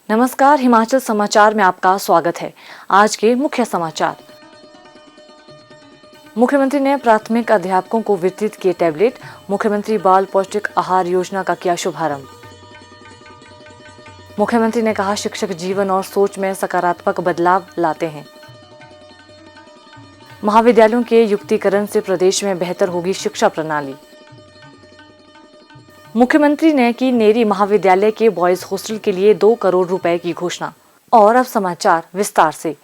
नमस्कार, हिमाचल समाचार में आपका स्वागत है। आज के मुख्य समाचार। मुख्यमंत्री ने प्राथमिक अध्यापकों को वितरित किए टैबलेट। मुख्यमंत्री बाल पौष्टिक आहार योजना का किया शुभारंभ। मुख्यमंत्री ने कहा, शिक्षक जीवन और सोच में सकारात्मक बदलाव लाते हैं। महाविद्यालयों के युक्तिकरण से प्रदेश में बेहतर होगी शिक्षा प्रणाली। मुख्यमंत्री ने की नेरी महाविद्यालय के बॉयज हॉस्टल के लिए 2 करोड़ रुपए की घोषणा। और अब समाचार विस्तार से।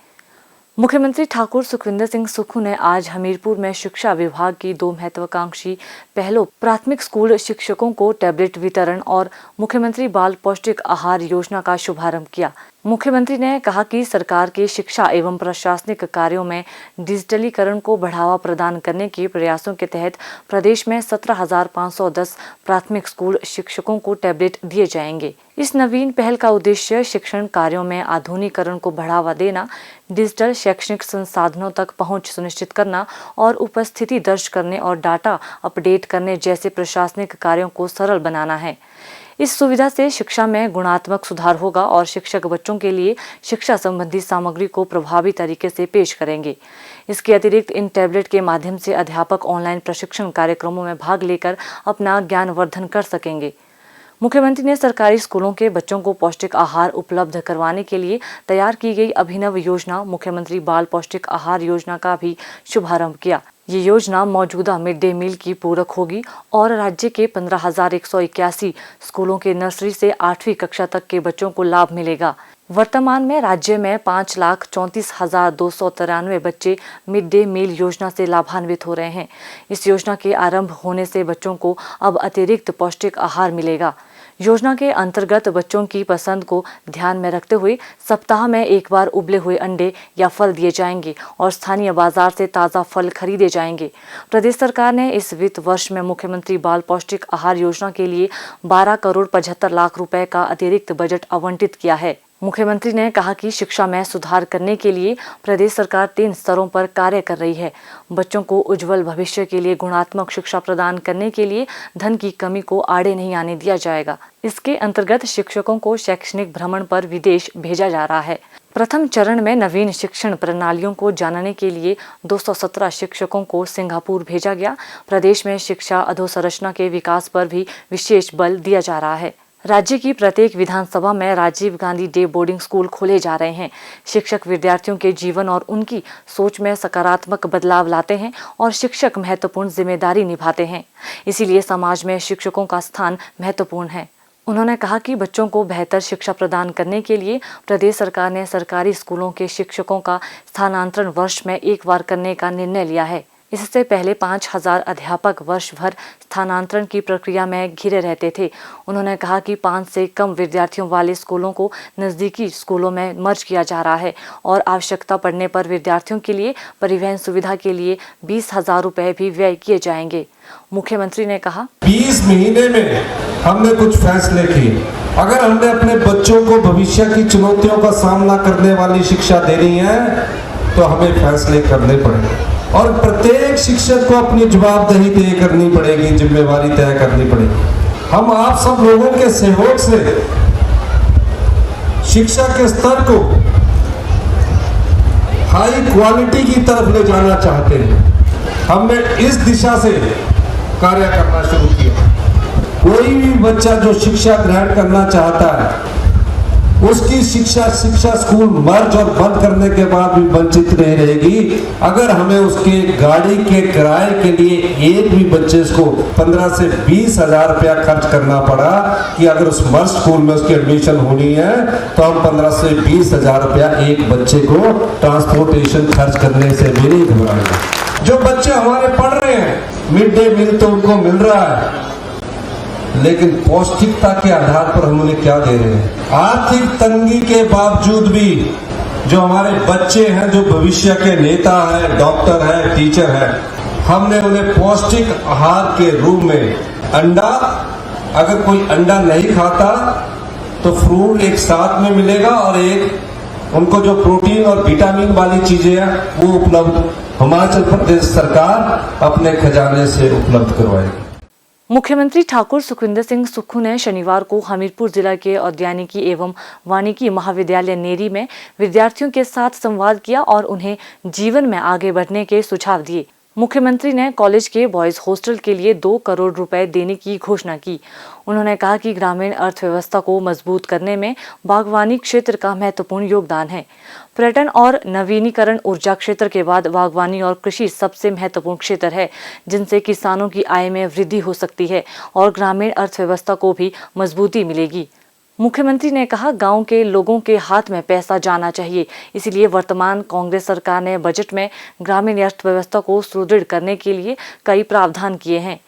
मुख्यमंत्री ठाकुर सुखविंदर सिंह सुक्खू ने आज हमीरपुर में शिक्षा विभाग की 2 महत्वाकांक्षी पहलों प्राथमिक स्कूल शिक्षकों को टैबलेट वितरण और मुख्यमंत्री बाल पौष्टिक आहार योजना का शुभारंभ किया। मुख्यमंत्री ने कहा कि सरकार के शिक्षा एवं प्रशासनिक कार्यों में डिजिटलीकरण को बढ़ावा प्रदान करने के प्रयासों के तहत प्रदेश में 17,510 प्राथमिक स्कूल शिक्षकों को टैबलेट दिए जाएंगे। इस नवीन पहल का उद्देश्य शिक्षण कार्यों में आधुनिकीकरण को बढ़ावा देना, डिजिटल शैक्षणिक संसाधनों तक पहुंच सुनिश्चित करना और उपस्थिति दर्ज करने और डाटा अपडेट करने जैसे प्रशासनिक कार्यों को सरल बनाना है। इस सुविधा से शिक्षा में गुणात्मक सुधार होगा और शिक्षक बच्चों के लिए शिक्षा संबंधी सामग्री को प्रभावी तरीके से पेश करेंगे। इसके अतिरिक्त इन टैबलेट के माध्यम से अध्यापक ऑनलाइन प्रशिक्षण कार्यक्रमों में भाग लेकर अपना ज्ञानवर्धन कर सकेंगे। मुख्यमंत्री ने सरकारी स्कूलों के बच्चों को पौष्टिक आहार उपलब्ध करवाने के लिए तैयार की गई अभिनव योजना मुख्यमंत्री बाल पौष्टिक आहार योजना का भी शुभारंभ किया। ये योजना मौजूदा मिड डे मील की पूरक होगी और राज्य के 15,181 स्कूलों के नर्सरी से 8वीं कक्षा तक के बच्चों को लाभ मिलेगा। वर्तमान में राज्य में 5,34,293 बच्चे मिड डे मील योजना से लाभान्वित हो रहे हैं। इस योजना के आरंभ होने से बच्चों को अब अतिरिक्त पौष्टिक आहार मिलेगा। योजना के अंतर्गत बच्चों की पसंद को ध्यान में रखते हुए सप्ताह में एक बार उबले हुए अंडे या फल दिए जाएंगे और स्थानीय बाजार से ताज़ा फल खरीदे जाएंगे। प्रदेश सरकार ने इस वित्त वर्ष में मुख्यमंत्री बाल पौष्टिक आहार योजना के लिए 12 करोड़ 75 लाख रुपए का अतिरिक्त बजट आवंटित किया है। मुख्यमंत्री ने कहा कि शिक्षा में सुधार करने के लिए प्रदेश सरकार 3 स्तरों पर कार्य कर रही है। बच्चों को उज्जवल भविष्य के लिए गुणात्मक शिक्षा प्रदान करने के लिए धन की कमी को आड़े नहीं आने दिया जाएगा। इसके अंतर्गत शिक्षकों को शैक्षणिक भ्रमण पर विदेश भेजा जा रहा है। प्रथम चरण में नवीन शिक्षण प्रणालियों को जानने के लिए 217 शिक्षकों को सिंगापुर भेजा गया। प्रदेश में शिक्षा अधोसंरचना के विकास पर भी विशेष बल दिया जा रहा है। राज्य की प्रत्येक विधानसभा में Rajiv Gandhi day boarding school खोले जा रहे हैं। शिक्षक विद्यार्थियों के जीवन और उनकी सोच में सकारात्मक बदलाव लाते हैं और शिक्षक महत्वपूर्ण जिम्मेदारी निभाते हैं। इसीलिए समाज में शिक्षकों का स्थान महत्वपूर्ण है। उन्होंने कहा कि बच्चों को बेहतर शिक्षा प्रदान करने के लिए प्रदेश सरकार ने सरकारी स्कूलों के शिक्षकों का स्थानांतरण वर्ष में एक बार करने का निर्णय लिया है। इससे पहले 5,000 अध्यापक वर्ष भर स्थानांतरण की प्रक्रिया में घिरे रहते थे। उन्होंने कहा कि 5 से कम विद्यार्थियों वाले स्कूलों को नज़दीकी स्कूलों में मर्ज किया जा रहा है और आवश्यकता पड़ने पर विद्यार्थियों के लिए परिवहन सुविधा के लिए 20,000 रुपए भी व्यय किए जाएंगे। मुख्यमंत्री ने कहा, 20 महीने में हमने कुछ फैसले किए। अगर हमने अपने बच्चों को भविष्य की चुनौतियों का सामना करने वाली शिक्षा देनी है तो हमें फैसले करने पड़ेंगे और प्रत्येक शिक्षक को अपनी जवाबदेही तय करनी पड़ेगी, जिम्मेवारी तय करनी पड़ेगी। हम आप सब लोगों के सहयोग से शिक्षा के स्तर को हाई क्वालिटी की तरफ ले जाना चाहते हैं। हमने इस दिशा से कार्य करना शुरू किया। कोई भी बच्चा जो शिक्षा ग्रहण करना चाहता है उसकी शिक्षा स्कूल मर्ज और बंद करने के बाद भी वंचित नहीं रहेगी। अगर हमें उसके गाड़ी के किराए के लिए एक भी बच्चे को 15 से 20 हजार रुपया खर्च करना पड़ा कि अगर उस मर्ज स्कूल में उसकी एडमिशन होनी है तो हम 15 से 20 हजार रुपया एक बच्चे को ट्रांसपोर्टेशन खर्च करने से भी नहीं घबराएंगे। जो बच्चे हमारे पढ़ रहे हैं मिड डे मील तो उनको मिल रहा है, लेकिन पौष्टिकता के आधार पर हम उन्हें क्या दे रहे हैं? आर्थिक तंगी के बावजूद भी जो हमारे बच्चे हैं, जो भविष्य के नेता हैं, डॉक्टर हैं, टीचर हैं, हमने उन्हें पौष्टिक आहार के रूप में अंडा, अगर कोई अंडा नहीं खाता तो फ्रूट एक साथ में मिलेगा और एक उनको जो प्रोटीन और विटामिन वाली चीजें हैं वो उपलब्ध हिमाचल प्रदेश सरकार अपने खजाने से उपलब्ध करवाएगी। मुख्यमंत्री ठाकुर सुखविंदर सिंह सुक्खू ने शनिवार को हमीरपुर जिला के औद्यानिकी एवं वानिकी महाविद्यालय नेरी में विद्यार्थियों के साथ संवाद किया और उन्हें जीवन में आगे बढ़ने के सुझाव दिए। मुख्यमंत्री ने कॉलेज के बॉयज हॉस्टल के लिए 2 करोड़ रुपए देने की घोषणा की। उन्होंने कहा कि ग्रामीण अर्थव्यवस्था को मजबूत करने में बागवानी क्षेत्र का महत्वपूर्ण योगदान है। पर्यटन और नवीनीकरण ऊर्जा क्षेत्र के बाद बागवानी और कृषि सबसे महत्वपूर्ण क्षेत्र है, जिनसे किसानों की आय में वृद्धि हो सकती है और ग्रामीण अर्थव्यवस्था को भी मजबूती मिलेगी। मुख्यमंत्री ने कहा, गांव के लोगों के हाथ में पैसा जाना चाहिए, इसलिए वर्तमान कांग्रेस सरकार ने बजट में ग्रामीण अर्थव्यवस्था को सुदृढ़ करने के लिए कई प्रावधान किए हैं।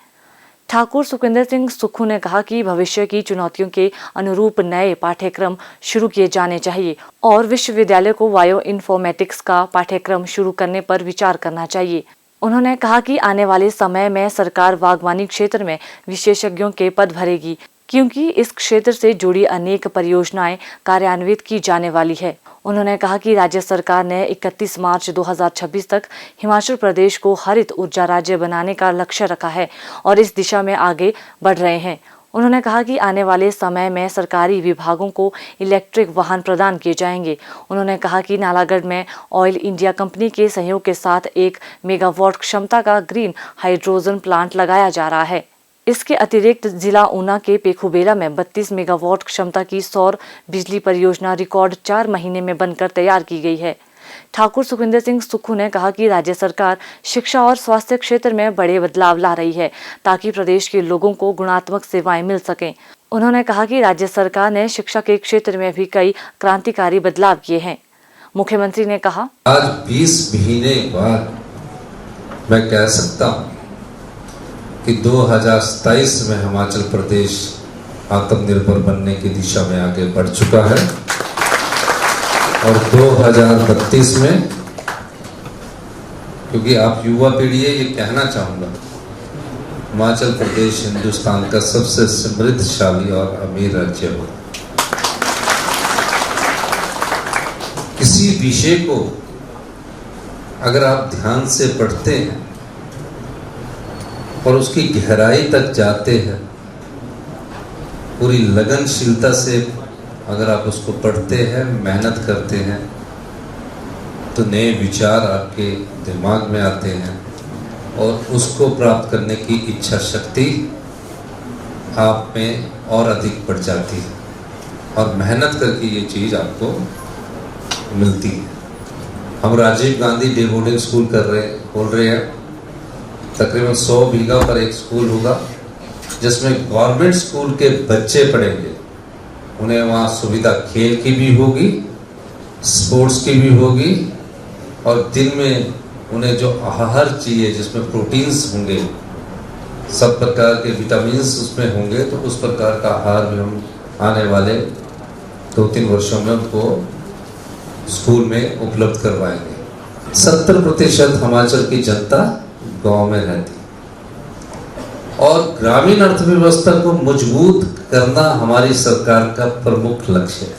ठाकुर सुखविंदर सिंह सुक्खू ने कहा कि भविष्य की चुनौतियों के अनुरूप नए पाठ्यक्रम शुरू किए जाने चाहिए और विश्वविद्यालय को बायो इन्फॉर्मेटिक्स का पाठ्यक्रम शुरू करने पर विचार करना चाहिए। उन्होंने कहा कि आने वाले समय में सरकार बागवानी क्षेत्र में विशेषज्ञों के पद भरेगी, क्योंकि इस क्षेत्र से जुड़ी अनेक परियोजनाएं कार्यान्वित की जाने वाली है। उन्होंने कहा कि राज्य सरकार ने 31 मार्च 2026 तक हिमाचल प्रदेश को हरित ऊर्जा राज्य बनाने का लक्ष्य रखा है और इस दिशा में आगे बढ़ रहे हैं। उन्होंने कहा कि आने वाले समय में सरकारी विभागों को इलेक्ट्रिक वाहन प्रदान किए जाएंगे। उन्होंने कहा कि नालागढ़ में ऑयल इंडिया कंपनी के सहयोग के साथ 1 मेगावाट क्षमता का ग्रीन हाइड्रोजन प्लांट लगाया जा रहा है। इसके अतिरिक्त जिला ऊना के पेखुबेला में 32 मेगावाट क्षमता की सौर बिजली परियोजना रिकॉर्ड 4 महीने में बनकर तैयार की गई है। ठाकुर सुखविंदर सिंह सुक्खू ने कहा कि राज्य सरकार शिक्षा और स्वास्थ्य क्षेत्र में बड़े बदलाव ला रही है, ताकि प्रदेश के लोगों को गुणात्मक सेवाएं मिल सकें। उन्होंने कहा कि राज्य सरकार ने शिक्षा के क्षेत्र में भी कई क्रांतिकारी बदलाव किए हैं। मुख्यमंत्री ने कहा, आज 20 महीने बाद मैं कह सकता हूँ कि 2027 में हिमाचल प्रदेश आत्मनिर्भर बनने की दिशा में आगे बढ़ चुका है और 2032 में, क्योंकि आप युवा पीढ़ी है, ये कहना चाहूँगा, हिमाचल प्रदेश हिंदुस्तान का सबसे समृद्धशाली और अमीर राज्य होगा। किसी विषय को अगर आप ध्यान से पढ़ते हैं और उसकी गहराई तक जाते हैं, पूरी लगनशीलता से अगर आप उसको पढ़ते हैं, मेहनत करते हैं, तो नए विचार आपके दिमाग में आते हैं और उसको प्राप्त करने की इच्छा शक्ति आप में और अधिक बढ़ जाती है और मेहनत करके ये चीज़ आपको मिलती है। हम Rajiv Gandhi day boarding school बोल रहे हैं। तकरीबन 100 बीघा पर एक स्कूल होगा, जिसमें गवर्नमेंट स्कूल के बच्चे पढ़ेंगे। उन्हें वहाँ सुविधा खेल की भी होगी, स्पोर्ट्स की भी होगी और दिन में उन्हें जो आहार चाहिए, जिसमें प्रोटीन्स होंगे, सब प्रकार के विटामिन्स उसमें होंगे, तो उस प्रकार का आहार भी हम आने वाले 2-3 वर्षों में उनको स्कूल में उपलब्ध करवाएंगे। 70% हिमाचल की जनता गांव में रहती और ग्रामीण अर्थव्यवस्था को मजबूत करना हमारी सरकार का प्रमुख लक्ष्य है।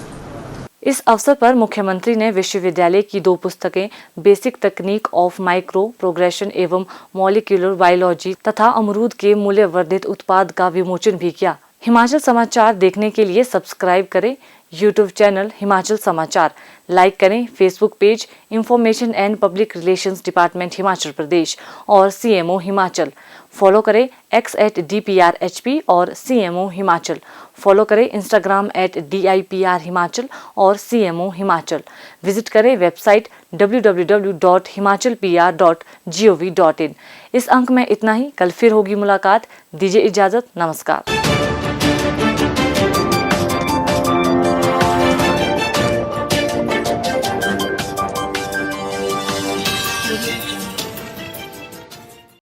इस अवसर पर मुख्यमंत्री ने विश्वविद्यालय की 2 पुस्तकें बेसिक तकनीक ऑफ माइक्रो प्रोग्रेशन एवं मॉलिक्यूलर बायोलॉजी तथा अमरूद के मूल्यवर्धित उत्पाद का विमोचन भी किया। हिमाचल समाचार देखने के लिए सब्सक्राइब करें यूट्यूब चैनल हिमाचल समाचार, लाइक करें Facebook page information and public relations department Himachal Pradesh और CMO हिमाचल, फॉलो करें x@DPRHP और CMO हिमाचल, फॉलो करें इंस्टाग्राम @DIPR हिमाचल और CMO हिमाचल, विजिट करें वेबसाइट www.himachalpr.gov.in। इस अंक में इतना ही, कल फिर होगी मुलाकात। दीजिए इजाजत, नमस्कार।